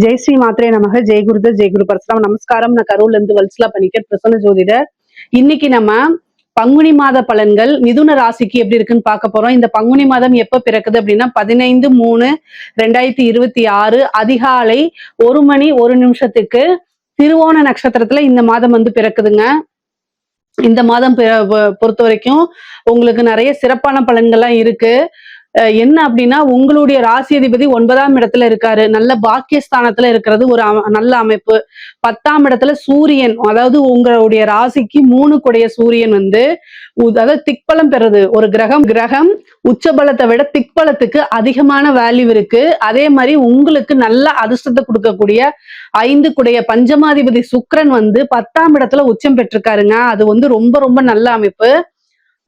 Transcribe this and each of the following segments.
ஜெய் ஸ்ரீ மாத்ரே நமக. ஜெய் குருதர், ஜெய் குரு பரசுராம். நமஸ்காரம். நான் கரூர்ல இருந்து வல்சலா பண்ணிக்க பிரசன்ன ஜோதிடர். இன்னைக்கு நம்ம பங்குனி மாத பலன்கள் மிதுன ராசிக்கு எப்படி இருக்குன்னு பார்க்க போறோம். இந்த பங்குனி மாதம் எப்ப பிறக்குது அப்படின்னா 15/3/2026 அதிகாலை 1:01 திருவோண நட்சத்திரத்துல இந்த மாதம் பிறக்குதுங்க. இந்த மாதம் பொறுத்த வரைக்கும் உங்களுக்கு நிறைய சிறப்பான பலன்கள்லாம் இருக்கு. என்ன அப்படின்னா உங்களுடைய ராசி அதிபதி 9ஆம் இடத்துல இருக்காரு. நல்ல பாக்கியஸ்தானத்துல இருக்கிறது ஒரு நல்ல அமைப்பு. 10ஆம் இடத்துல சூரியன், அதாவது உங்களுடைய ராசிக்கு 3 கூடைய சூரியன் அதாவது திக்பலம் பெறுது. ஒரு கிரகம் உச்சபலத்தை விட திக்பலத்துக்கு அதிகமான வேல்யூ இருக்கு. அதே மாதிரி உங்களுக்கு நல்ல அதிர்ஷ்டத்தை கொடுக்கக்கூடிய 5 கூடைய பஞ்சமாதிபதி சுக்கிரன் 10ஆம் இடத்துல உச்சம் பெற்றிருக்காருங்க. அது ரொம்ப ரொம்ப நல்ல அமைப்பு.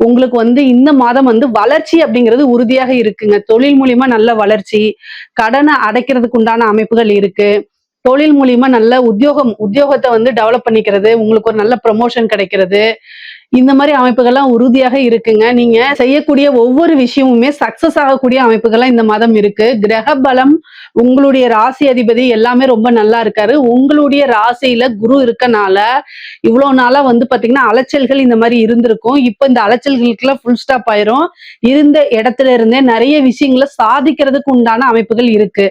உங்களுக்கு இந்த மாதம் வளர்ச்சி அப்படிங்கிறது உறுதியாக இருக்குங்க. தொழில் மூலியமா நல்ல வளர்ச்சி, கடனை அடைக்கிறதுக்கு உண்டான அமைப்புகள் இருக்கு. தொழில் மூலியமா நல்ல உத்தியோகத்தை டெவலப் பண்ணிக்கிறது, உங்களுக்கு ஒரு நல்ல ப்ரமோஷன் கிடைக்கிறது, இந்த மாதிரி அமைப்புகள்லாம் உறுதியாக இருக்குங்க. நீங்க செய்யக்கூடிய ஒவ்வொரு விஷயமுமே சக்சஸ் ஆகக்கூடிய அமைப்புகள்லாம் இந்த மாதம் இருக்கு. கிரக பலம், உங்களுடைய ராசி அதிபதி எல்லாமே ரொம்ப நல்லா இருக்காரு. உங்களுடைய ராசியில குரு இருக்கனால இவ்வளவு நாளா பாத்தீங்கன்னா அலைச்சல்கள் இந்த மாதிரி இருந்திருக்கும். இப்ப இந்த அலைச்சல்களுக்கெல்லாம் ஃபுல் ஸ்டாப் ஆயிரும். இருந்த இடத்துல இருந்தே நிறைய விஷயங்களை சாதிக்கிறதுக்கு உண்டான அமைப்புகள் இருக்கு.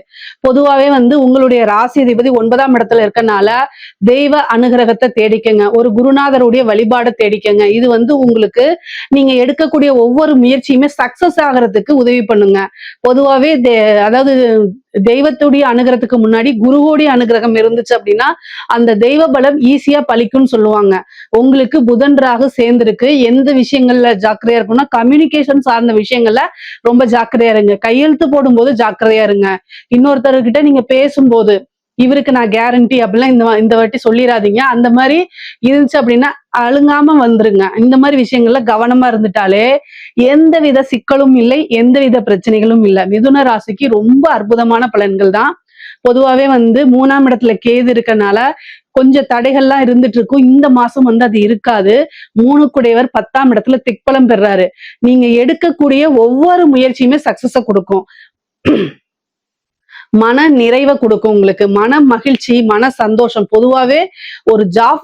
பொதுவாவே உங்களுடைய ராசி அதிபதி 9ஆம் இடத்துல இருக்கனால தெய்வ அனுகிரகத்தை தேடிக்கங்க. ஒரு குருநாதருடைய வழிபாடை தேடிக்கங்க. இது உங்களுக்கு நீங்க எடுக்கக்கூடிய ஒவ்வொரு முயற்சியுமே சக்சஸ் ஆகிறதுக்கு உதவி பண்ணுங்க. பொதுவாவே அதாவது தெய்வத்துடைய அனுகிரகத்துக்கு முன்னாடி குருவோடைய அனுகிரகம் இருந்துச்சு அப்படின்னா அந்த தெய்வ பலம் ஈஸியா பலிக்கும்னு சொல்லுவாங்க. உங்களுக்கு புதன் ராகு சேர்ந்திருக்கு. எந்த விஷயங்கள்ல ஜாக்கிரதையா இருக்கும்னா கம்யூனிகேஷன் சார்ந்த விஷயங்கள்ல ரொம்ப ஜாக்கிரதையா இருங்க. கையெழுத்து போடும்போது ஜாக்கிரதையா இருங்க. இன்னொருத்தர்கிட்ட நீங்க பேசும்போது இவருக்கு நான் கேரண்டி அப்படிலாம் இந்த வாட்டி சொல்லிடாதீங்க. அந்த மாதிரி இருந்துச்சு அப்படின்னா அழுங்காம வந்துருங்க. இந்த மாதிரி விஷயங்கள்ல கவனமா இருந்துட்டாலே எந்தவித சிக்கலும் இல்லை, எந்தவித பிரச்சனைகளும் இல்லை. மிதுன ராசிக்கு ரொம்ப அற்புதமான பலன்கள் தான். பொதுவாவே 3ஆம் இடத்துல கேது இருக்கனால கொஞ்சம் தடைகள்லாம் இருந்துட்டு இருக்கும். இந்த மாசம் அது இருக்காது. 3 கூடையவர் 10ஆம் இடத்துல திக்பலம் பெறாரு. நீங்க எடுக்கக்கூடிய ஒவ்வொரு முயற்சியுமே சக்சஸ கொடுக்கும். மன நிறைவை கொடுக்கும். உங்களுக்கு மன மகிழ்ச்சி, மன சந்தோஷம். பொதுவாவே ஒரு ஜாப்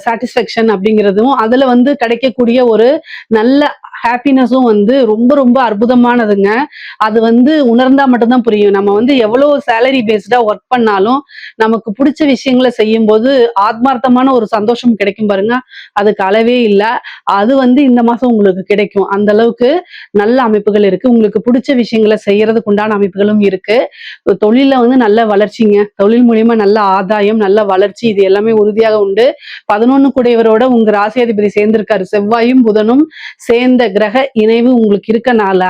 சாட்டிஸ்பேக்ஷன் அப்படிங்கிறதும் அதுல கிடைக்கக்கூடிய ஒரு நல்ல ஹாப்பினஸும் ரொம்ப ரொம்ப அற்புதமானதுங்க. அது உணர்ந்தா மட்டும்தான் புரியும். நம்ம எவ்வளவு சேலரி பேஸ்டா ஒர்க் பண்ணாலும் நமக்கு பிடிச்ச விஷயங்களை செய்யும் போது ஆத்மார்த்தமான ஒரு சந்தோஷம் கிடைக்கும் பாருங்க, அதுக்கு அளவே இல்லை. அது இந்த மாசம் உங்களுக்கு கிடைக்கும். அந்த அளவுக்கு நல்ல அமைப்புகள் இருக்கு. உங்களுக்கு பிடிச்ச விஷயங்களை செய்யறதுக்கு உண்டான அமைப்புகளும் இருக்கு. தொழில நல்ல வளர்ச்சிங்க. தொழில் மூலியமா நல்ல ஆதாயம், நல்ல வளர்ச்சி, இது எல்லாமே உறுதியாக உண்டு. 11 கூடையவரோட உங்க ராசி அதிபதி சேர்ந்திருக்காரு. செவ்வாயும் புதனும் சேர்ந்த கிரக இணைவு உங்களுக்கு இருக்கனால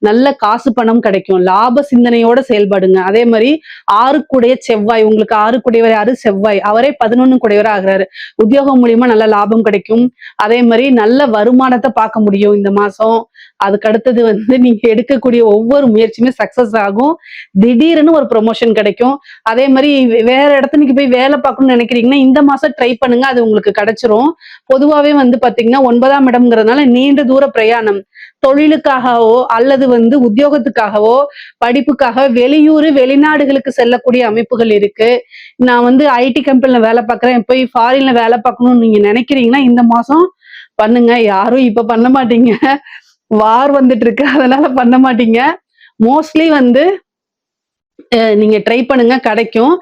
நல்ல காசு பணம் கிடைக்கும். லாப சிந்தனையோட செயல்படுங்க. அதே மாதிரி 6 கூடைய செவ்வாய், உங்களுக்கு 6 கூடையவர் யாரு? செவ்வாய். அவரே 11 கூடையவர் ஆகிறாரு. உத்தியோகம் மூலியமா நல்ல லாபம் கிடைக்கும். அதே மாதிரி நல்ல வருமானத்தை பார்க்க முடியும் இந்த மாசம். அதுக்கு அடுத்தது நீங்க எடுக்கக்கூடிய ஒவ்வொரு முயற்சியுமே சக்சஸ் ஆகும். திடீர்னு ஒரு ப்ரொமோஷன் கிடைக்கும். அதே மாதிரி வேற இடத்துக்கு போய் வேலை பார்க்கணும்னு நினைக்கிறீங்கன்னா இந்த மாசம் ட்ரை பண்ணுங்க, அது உங்களுக்கு கிடைச்சிரும். பொதுவாவே பாத்தீங்கன்னா 9ஆம் இடம்ங்கிறதுனால நீண்ட தூர பிரயாணம், தொழிலுக்காகவோ அல்லது உத்தியோகத்துக்காகவோ படிப்புக்காக வெளியூர் வெளிநாடுகளுக்கு செல்லக்கூடிய அமைப்புகள் இருக்கு. நான் ஐடி கம்பெனில வேலை பார்க்கறேன், போய் ஃபாரின்ல வேலை பார்க்கணும்னு நீங்க நினைக்கிறீங்கன்னா இந்த மாசம் பண்ணுங்க. யாரும் இப்ப பண்ண மாட்டீங்க, வார் வந்துட்டு இருக்கு, அதனால பண்ண மாட்டீங்க. மோஸ்ட்லி நீங்க ட்ரை பண்ணுங்க, கிடைக்கும்.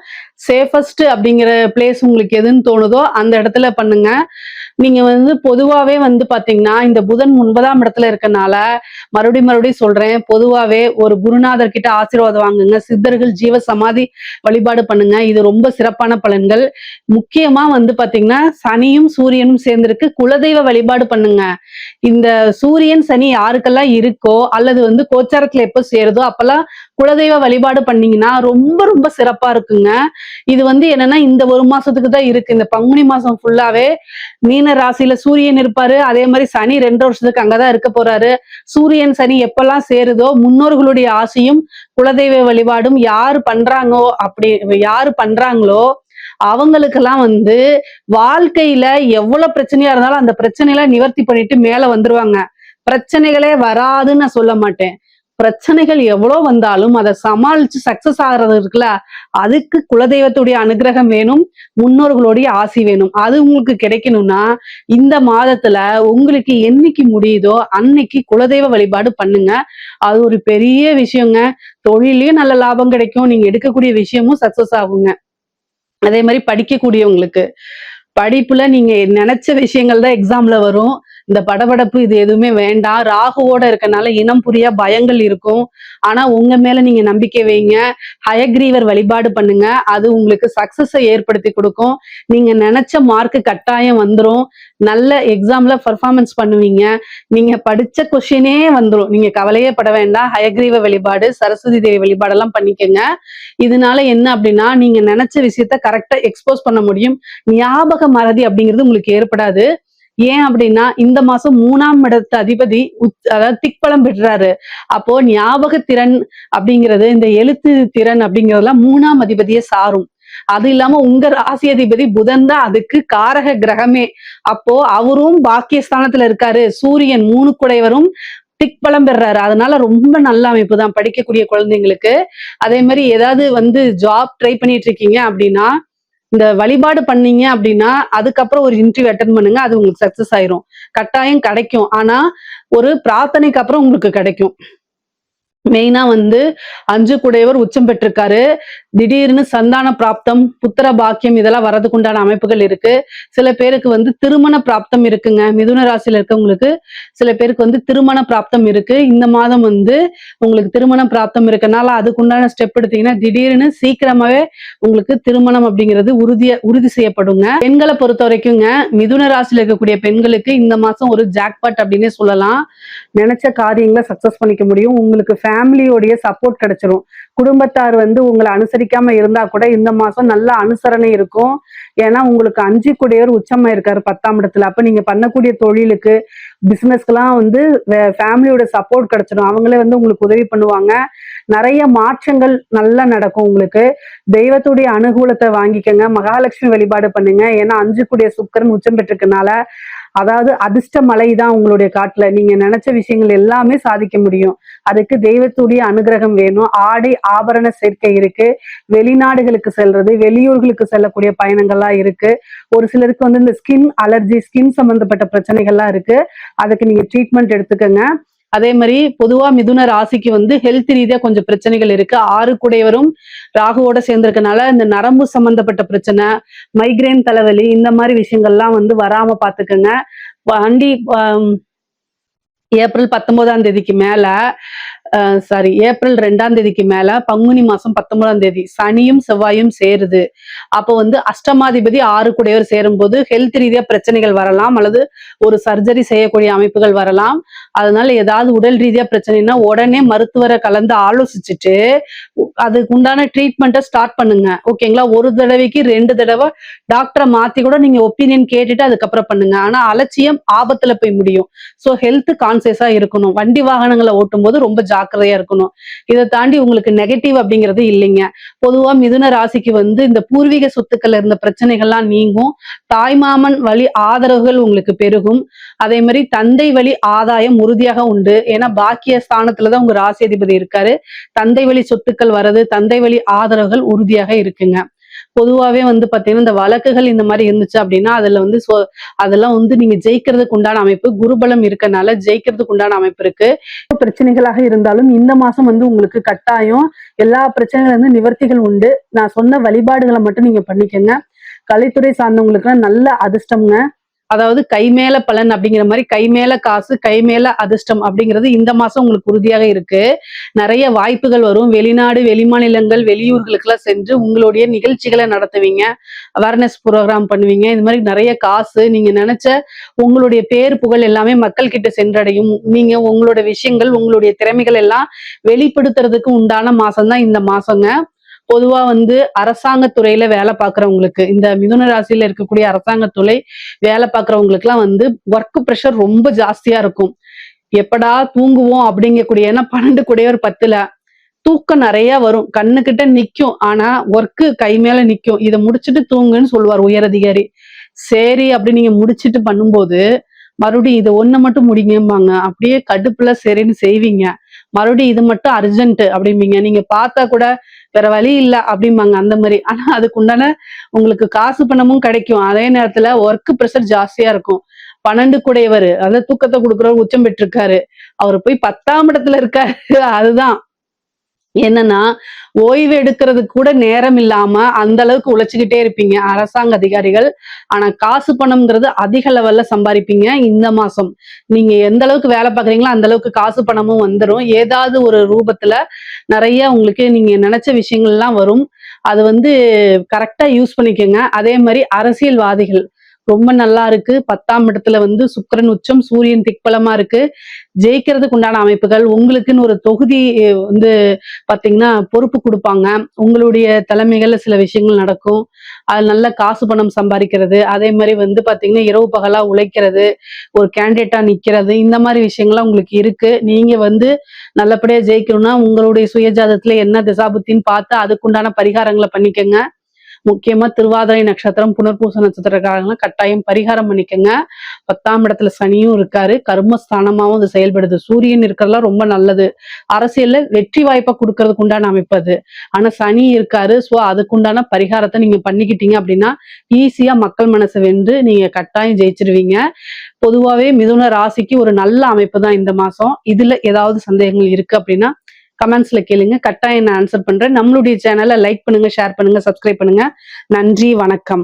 சேஃபஸ்ட் அப்படிங்கிற பிளேஸ் உங்களுக்கு எதுன்னு தோணுதோ அந்த இடத்துல பண்ணுங்க. நீங்க பொதுவாவே பாத்தீங்கன்னா இந்த புதன் 9ஆம் இடத்துல இருக்கனால மறுபடியும் சொல்றேன், பொதுவாவே ஒரு குருநாதர் கிட்ட ஆசீர்வாதம் வாங்குங்க. சித்தர்கள் ஜீவ சமாதி வழிபாடு பண்ணுங்க. இது ரொம்ப சிறப்பான பலன்கள். முக்கியமா பாத்தீங்கன்னா சனியும் சூரியனும் சேர்ந்திருக்கு. குலதெய்வ வழிபாடு பண்ணுங்க. இந்த சூரியன் சனி யாருக்கெல்லாம் இருக்கோ அல்லது கோச்சாரத்துல எப்ப சேருதோ அப்பெல்லாம் குலதெய்வ வழிபாடு பண்ணீங்கன்னா ரொம்ப ரொம்ப சிறப்பா இருக்குங்க. இது என்னன்னா இந்த ஒரு மாசத்துக்கு தான் இருக்கு. இந்த பங்குனி மாசம் ஃபுல்லாவே மீன ராசியில சூரியன் இருப்பாரு. அதே மாதிரி சனி 2 வருஷத்துக்கு அங்கதான் இருக்க போறாரு. சூரியன் சனி எப்பெல்லாம் சேருதோ முன்னோர்களுடைய ஆசையும் குலதெய்வ வழிபாடும் யாரு பண்றாங்களோ அவங்களுக்கெல்லாம் வாழ்க்கையில எவ்வளவு பிரச்சனையா இருந்தாலும் அந்த பிரச்சனைகளை நிவர்த்தி பண்ணிட்டு மேல வந்துருவாங்க. பிரச்சனைகளே வராதுன்னு நான் சொல்ல மாட்டேன். பிரச்சனைகள் எவ்வளவு வந்தாலும் அதை சமாளிச்சு சக்சஸ் ஆகுறது இருக்குல்ல, அதுக்கு குலதெய்வத்துடைய அனுகிரகம் வேணும், முன்னோர்களுடைய ஆசி வேணும். அது உங்களுக்கு கிடைக்கணும்னா இந்த மாதத்துல உங்களுக்கு என்னைக்கு முடியுதோ அன்னைக்கு குலதெய்வ வழிபாடு பண்ணுங்க. அது ஒரு பெரிய விஷயங்க. தொழிலையும் நல்ல லாபம் கிடைக்கும், நீங்க எடுக்கக்கூடிய விஷயமும் சக்சஸ் ஆகுங்க. அதே மாதிரி படிக்கக்கூடியவங்களுக்கு படிப்புல நீங்க நினைச்ச விஷயங்கள் தான் எக்ஸாம்ல வரும். இந்த படபடப்பு இது எதுவுமே வேண்டாம். ராகுவோட இருக்கனால இனம் புரியா பயங்கள் இருக்கும். ஆனா உங்க மேல நீங்க நம்பிக்கை வைங்க. ஹயக்ரீவர் வழிபாடு பண்ணுங்க. அது உங்களுக்கு சக்சஸை ஏற்படுத்தி கொடுக்கும். நீங்க நினைச்ச மார்க் கட்டாயம் வந்துரும். நல்ல எக்ஸாம்ல பர்ஃபார்மன்ஸ் பண்ணுவீங்க. நீங்க படிச்ச கொஸ்டினே வந்துரும். நீங்க கவலையே பட வேண்டாம். ஹயக்ரீவ வழிபாடு, சரஸ்வதி தேவி வழிபாடெல்லாம் பண்ணிக்கங்க. இதனால என்ன அப்படின்னா நீங்க நினைச்ச விஷயத்த கரெக்டா எக்ஸ்போஸ் பண்ண முடியும். ஞாபக மறதி அப்படிங்கிறது உங்களுக்கு ஏற்படாது. ஏன் அப்படின்னா இந்த மாசம் 3ஆம் இடத்து அதிபதி அதாவது திக்பலம் பெற்றாரு. அப்போ ஞாபக திறன் அப்படிங்கிறது, இந்த எழுத்து திறன் அப்படிங்கறதெல்லாம் 3ஆம் அதிபதியை சாரும். அது இல்லாம உங்க ராசி அதிபதி புதன் தான் அதுக்கு காரக கிரகமே. அப்போ அவரும் பாக்கியஸ்தானத்துல இருக்காரு. சூரியன் 3 குடைவரும் திக்பலம் பெறாரு. அதனால ரொம்ப நல்ல அமைப்பு தான் படிக்கக்கூடிய குழந்தைங்களுக்கு. அதே மாதிரி ஏதாவது ஜாப் ட்ரை பண்ணிட்டு இருக்கீங்க அப்படின்னா இந்த வழிபாடு பண்ணீங்க அப்படின்னா அதுக்கப்புறம் ஒரு இன்டர்வியூ அட்டன் பண்ணுங்க. அது உங்களுக்கு சக்சஸ் ஆயிரும். கட்டாயம் கிடைக்கும். ஆனா ஒரு பிரார்த்தனைக்கு அப்புறம் உங்களுக்கு கிடைக்கும். மெயினா 5 குடையவர் உச்சம் பெற்றிருக்காரு. திடீர்னு சந்தான பிராப்தம், புத்திர பாக்கியம் இதெல்லாம் வரதுக்கு உண்டான அமைப்புகள் இருக்கு. சில பேருக்கு திருமண பிராப்தம் இருக்குங்க. மிதுன ராசியில இருக்கவங்களுக்கு சில பேருக்கு திருமண பிராப்தம் இருக்கு. இந்த மாதம் உங்களுக்கு திருமண பிராப்தம் இருக்கனால அதுக்குண்டான ஸ்டெப் எடுத்தீங்கன்னா திடீர்னு சீக்கிரமாவே உங்களுக்கு திருமணம் அப்படிங்கிறது உறுதி செய்யப்படுங்க. பெண்களை பொறுத்த வரைக்குங்க மிதுன ராசியில இருக்கக்கூடிய பெண்களுக்கு இந்த மாசம் ஒரு ஜாக்பாட் அப்படின்னே சொல்லலாம். நினைச்ச காரியங்களை சக்சஸ் பண்ணிக்க முடியும். உங்களுக்கு ஃபேமிலியோடைய சப்போர்ட் கிடைச்சிரும். குடும்பத்தார் உங்களை அனுசரிக்காம இருந்தா கூட இந்த மாசம் நல்ல அனுசரணை இருக்கும். ஏன்னா உங்களுக்கு 5 குடையவர் உச்சமா இருக்காரு 10ஆம் இடத்துல. அப்ப நீங்க பண்ணக்கூடிய தொழிலுக்கு பிசினஸ்க்கெல்லாம் ஃபேமிலியோட சப்போர்ட் கிடைச்சிடும். அவங்களே உங்களுக்கு உதவி பண்ணுவாங்க. நிறைய மாற்றங்கள் நல்லா நடக்கும் உங்களுக்கு. தெய்வத்துடைய அனுகூலத்தை வாங்கிக்கங்க. மகாலட்சுமி வழிபாடு பண்ணுங்க. ஏன்னா 5 கூடிய சுக்கிரன் உச்சம் பெற்றிருக்கனால அதாவது அதிர்ஷ்ட மலை தான் உங்களுடைய காட்டுல. நீங்க நினைச்ச விஷயங்கள் எல்லாமே சாதிக்க முடியும். அதுக்கு தெய்வத்துடைய அனுகிரகம் வேணும். ஆடை ஆபரண சேர்க்கை இருக்கு. வெளிநாடுகளுக்கு செல்றது, வெளியூர்களுக்கு செல்லக்கூடிய பயணங்கள்லாம் இருக்கு. ஒரு சிலருக்கு இந்த ஸ்கின் அலர்ஜி, ஸ்கின் சம்பந்தப்பட்ட பிரச்சனைகள்லாம் இருக்கு. அதுக்கு நீங்க ட்ரீட்மெண்ட் எடுத்துக்கங்க. அதே மாதிரி பொதுவா மிதுன ராசிக்கு ஹெல்த் ரீதியா கொஞ்சம் பிரச்சனைகள் இருக்கு. 6 குடையவரும் ராகுவோட சேர்ந்திருக்கனால இந்த நரம்பு சம்பந்தப்பட்ட பிரச்சனை, மைக்ரேன் தலைவலி இந்த மாதிரி விஷயங்கள்லாம் வராம பாத்துக்கங்க. வண்டி ஏப்ரல் 19ஆம் தேதிக்கு மேல ஏப்ரல் 2ஆம் தேதிக்கு மேல பங்குனி மாசம் 19ஆம் தேதி சனியும் செவ்வாயும் சேருது. அப்போ அஷ்டமாதிபதி 6 குடையவர் சேரும் போது ஹெல்த் ரீதியா பிரச்சனைகள் வரலாம், அல்லது ஒரு சர்ஜரி செய்யக்கூடிய அமைப்புகள் வரலாம். அதனால ஏதாவது உடல் ரீதியா பிரச்சனைனா உடனே மருத்துவரை கலந்து ஆலோசிச்சுட்டு அதுக்கு உண்டான ட்ரீட்மெண்ட்டை ஸ்டார்ட் பண்ணுங்க. ஓகேங்களா? ஒரு தடவைக்கு 2 தடவை டாக்டரை மாத்தி கூட நீங்க ஒப்பீனியன் கேட்டுட்டு அதுக்கப்புறம் பண்ணுங்க. ஆனா அலட்சியம் ஆபத்துல போய் முடியும். சோ ஹெல்த் கான்சியஸா இருக்கணும். வண்டி வாகனங்களை ஓட்டும் போது ரொம்ப ஜாக்கிரதையா இருக்கணும். இதை தாண்டி உங்களுக்கு நெகட்டிவ் அப்படிங்கிறது இல்லைங்க. பொதுவா மிதுன ராசிக்கு இந்த பூர்வீக சொத்துக்கள் இருந்த பிரச்சனைகள்லாம் நீங்கும். தாய்மாமன் வழி ஆதரவுகள் உங்களுக்கு பெருகும். அதே மாதிரி தந்தை வழி ஆதாயம் உறுதியாக உண்டு. ஏன்னா பாக்கிய ஸ்தானத்துலதான் உங்க ராசி அதிபதி இருக்காரு. தந்தை வழி சொத்துக்கள் வர்றது, தந்தை வழி ஆதரவுகள் உறுதியாக இருக்குங்க. பொதுவாவே பாத்தீங்கன்னா இந்த வழக்குகள் இந்த மாதிரி இருந்துச்சு அப்படின்னா அதுல அதெல்லாம் நீங்க ஜெயிக்கிறதுக்கு உண்டான அமைப்பு, குருபலம் இருக்கனால ஜெயிக்கிறதுக்கு உண்டான அமைப்பு இருக்கு. பிரச்சனைகளாக இருந்தாலும் இந்த மாசம் உங்களுக்கு கட்டாயம் எல்லா பிரச்சனைகளும் நிவர்த்திகள் உண்டு. நான் சொன்ன வழிபாடுகளை மட்டும் நீங்க பண்ணிக்கங்க. கலைத்துறை சார்ந்தவங்களுக்கு நல்ல அதிர்ஷ்டம்ங்க. அதாவது கை மேல பலன் அப்படிங்கிற மாதிரி கை மேல காசு, கை மேல அதிர்ஷ்டம் அப்படிங்கிறது இந்த மாசம் உங்களுக்கு உறுதியாக இருக்கு. நிறைய வாய்ப்புகள் வரும். வெளிநாடு, வெளிமாநிலங்கள், வெளியூர்களுக்கு எல்லாம் சென்று உங்களுடைய நிகழ்ச்சிகளை நடத்துவீங்க. அவேர்னஸ் ப்ரோக்ராம் பண்ணுவீங்க. இது மாதிரி நிறைய காசு, நீங்க நினைச்ச உங்களுடைய பேர் புகழ் எல்லாமே மக்கள் கிட்ட சென்றடையும். நீங்க உங்களோட விஷயங்கள், உங்களுடைய திறமைகள் எல்லாம் வெளிப்படுத்துறதுக்கு உண்டான மாசம் தான் இந்த மாசங்க. பொதுவா அரசாங்க துறையில வேலை பார்க்கறவங்களுக்கு, இந்த மிதுன ராசியில இருக்கக்கூடிய அரசாங்கத்துறை வேலை பார்க்கறவங்களுக்கு எல்லாம் ஒர்க் ப்ரெஷர் ரொம்ப ஜாஸ்தியா இருக்கும். எப்படா தூங்குவோம் அப்படிங்கக்கூடிய, ஏன்னா 12 குடையவர் 10ல தூக்கம் நிறைய வரும். கண்ணுகிட்ட நிக்கும். ஆனா ஒர்க்கு கை மேல நிக்கும். இதை முடிச்சுட்டு தூங்குன்னு சொல்லுவார் உயர் அதிகாரி. சரி அப்படி நீங்க முடிச்சுட்டு பண்ணும்போது மறுபடியும் இதை ஒண்ணு மட்டும் முடிங்கம்பாங்க. அப்படியே கடுப்புல சரின்னு செய்வீங்க. மறுபடியும் இது மட்டும் அர்ஜென்ட் அப்படிம்பீங்க. நீங்க பார்த்தா கூட வேற வழி இல்ல அப்படிம்பாங்க அந்த மாதிரி. ஆனா அதுக்கு உண்டான உங்களுக்கு காசு பணமும் கிடைக்கும். அதே நேரத்துல ஒர்க் ப்ரெஷர் ஜாஸ்தியா இருக்கும். 12 கூடையவர், அதாவது தூக்கத்தை கொடுக்குறவர் உச்சம் பெற்றிருக்காரு. அவரு போய் 10ஆம் இடத்துல இருக்காரு. அதுதான் என்னன்னா, ஓய்வு எடுக்கிறதுக்கு கூட நேரம் இல்லாம அந்த அளவுக்கு உழைச்சுக்கிட்டே இருப்பீங்க அரசாங்க அதிகாரிகள். ஆனா காசு பணம்ங்கிறது அதிக லெவல்ல சம்பாதிப்பீங்க இந்த மாசம். நீங்க எந்த அளவுக்கு வேலை பார்க்குறீங்களோ அந்த அளவுக்கு காசு பணமும் வந்துரும். ஏதாவது ஒரு ரூபத்துல நிறைய உங்களுக்கு நீங்க நினைச்ச விஷயங்கள்லாம் வரும். அது வந்து கரெக்டா யூஸ் பண்ணிக்கங்க. அதே மாதிரி அரசியல்வாதிகள் ரொம்ப நல்லா இருக்கு. 10ஆம் இடத்துல வந்து சுக்கிரன் உச்சம், சூரியன் திக்பலமா இருக்கு. ஜெயிக்கிறதுக்கு உண்டான அமைப்புகள், உங்களுக்குன்னு ஒரு தொகுதி வந்து பாத்தீங்கன்னா பொறுப்பு குடுப்பாங்க. உங்களுடைய தலைமைகள்ல சில விஷயங்கள் நடக்கும். அது நல்ல காசு பணம் சம்பாதிக்கிறது, அதே மாரி வந்து பாத்தீங்கன்னா இரவு பகலா உழைக்கிறது, ஒரு கேண்டிடேட்டா நிக்கிறது, இந்த மாரி விஷயங்கள்லாம் உங்களுக்கு இருக்கு. நீங்க வந்து நல்லபடியா ஜெயிக்கணும்னா உங்களுடைய சுயஜாதத்துல என்ன திசாபுத்தின்னு பார்த்து அதுக்குண்டான பரிகாரங்களை பண்ணிக்கங்க. முக்கியமா திருவாதிரை நட்சத்திரம், புனர்பூச நட்சத்திரக்காரங்க கட்டாயம் பரிகாரம் பண்ணிக்கங்க. 10ஆம் இடத்துல சனியும் இருக்காரு. கர்மஸ்தானமாவும் அது செயல்படுது. சூரியன் இருக்கிறதுலாம் ரொம்ப நல்லது. அரசியல்ல வெற்றி வாய்ப்பை கொடுக்கறதுக்கு உண்டான அமைப்பு அது. ஆனா சனி இருக்காரு. சோ அதுக்குண்டான பரிகாரத்தை நீங்க பண்ணிக்கிட்டீங்க அப்படின்னா ஈஸியா மக்கள் மனசை வென்று நீங்க கட்டாயம் ஜெயிச்சிருவீங்க. பொதுவாவே மிதுன ராசிக்கு ஒரு நல்ல அமைப்பு தான் இந்த மாசம். இதுல ஏதாவது சந்தேகங்கள் இருக்கு அப்படின்னா கமெண்ட்ஸ்ல கேளுங்க. கட்டாயம் நான் ஆன்சர் பண்றேன். நம்மளுடைய சேனலை லைக் பண்ணுங்க, ஷேர் பண்ணுங்க, சப்ஸ்கிரைப் பண்ணுங்க. நன்றி, வணக்கம்.